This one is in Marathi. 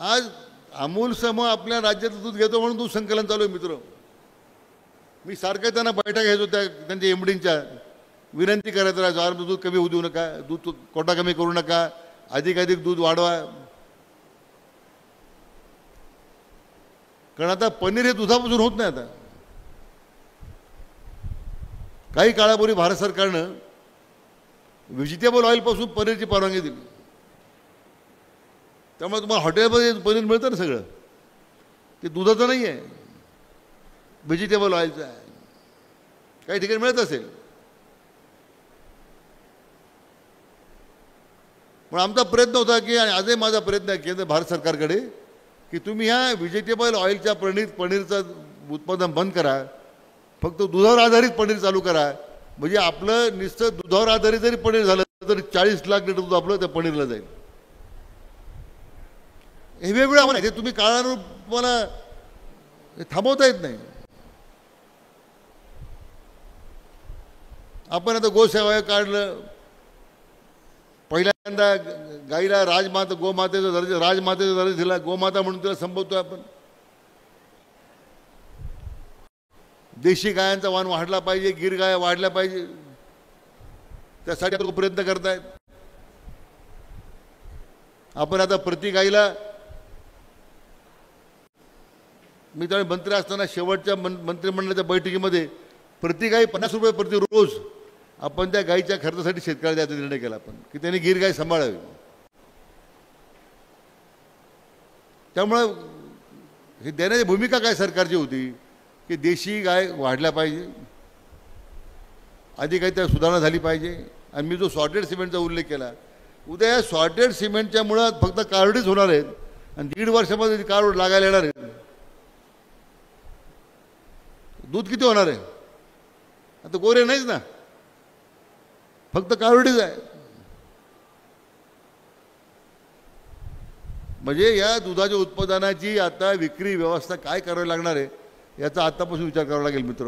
आज अमूलसम आपल्या राज्यात दूध घेतो म्हणून दूध संकलन चालू आहे मित्र. मी सारखं त्यांना बैठक घ्यायचो त्यांच्या एमडींच्या, विनंती करायचं राहायचो, दूध कमी होऊ देऊ नका, दूध कोटा कमी करू नका, अधिकाधिक दूध वाढवा. कारण आता पनीर हे दुधापासून होत नाही. आता काही काळापूर्वी भारत सरकारनं व्हेजिटेबल ऑइलपासून पनीरची परवानगी दिली. त्यामुळे तुम्हाला हॉटेलमध्ये पनीर मिळतं ना, सगळं ते दुधाचं नाही आहे, व्हेजिटेबल ऑइलचं आहे. काही ठिकाणी मिळत असेल. पण आमचा प्रयत्न होता की, आणि आजही माझा प्रयत्न आहे केंद्र भारत सरकारकडे, की तुम्ही ह्या व्हेजिटेबल ऑइलच्या पनीरचं उत्पादन बंद करा, फक्त दुधावर आधारित पनीर चालू करा. म्हणजे आपलं नुसतं दुधावर आधारित जरी पनीर झालं तरी 40 लाख लिटर दूध आपलं त्या पनीरला जाईल. हे वेगवेगळं आव्हान आहे, ते तुम्ही काळानुरूप तुम्हाला थांबवता येत नाही. आपण आता गोसेवा काढलं, पहिल्यांदा गाईला गोमातेचा दर्जा दिला, गोमाता म्हणून तिला संबोधतोय आपण. देशी गायांचा वाण वाढला पाहिजे, गिर गाया वाढल्या पाहिजे, त्यासाठी आपण प्रयत्न करतायत. आपण आता प्रति गाईला, मी त्यावेळी मंत्री असताना शेवटच्या मंत्रिमंडळाच्या बैठकीमध्ये प्रति गाई 50 रुपये प्रति रोज आपण त्या गाईच्या खर्चासाठी शेतकऱ्याला द्यायचा निर्णय केला आपण, की त्यांनी गिर गाय सांभाळावी. त्यामुळं हे देण्याची भूमिका काय सरकारची होती, की देशी गाय वाढल्या पाहिजे, आधी काही त्या सुधारणा झाली पाहिजे. आणि मी जो सॉर्टेड सिमेंटचा उल्लेख केला, उद्या या सॉर्टेड सिमेंटच्या मुळात फक्त कारवडीच होणार आहेत आणि 1.5 वर्षामध्ये कारवड लागायला येणार आहेत. दूध किती होणार आहे? आता गोरे नाहीच ना, फक्त कारवडीच आहे. म्हणजे या दुधाच्या उत्पादनाची आता विक्री व्यवस्था काय करावी लागणार आहे याचा आतापासून विचार करावा लागेल मित्र.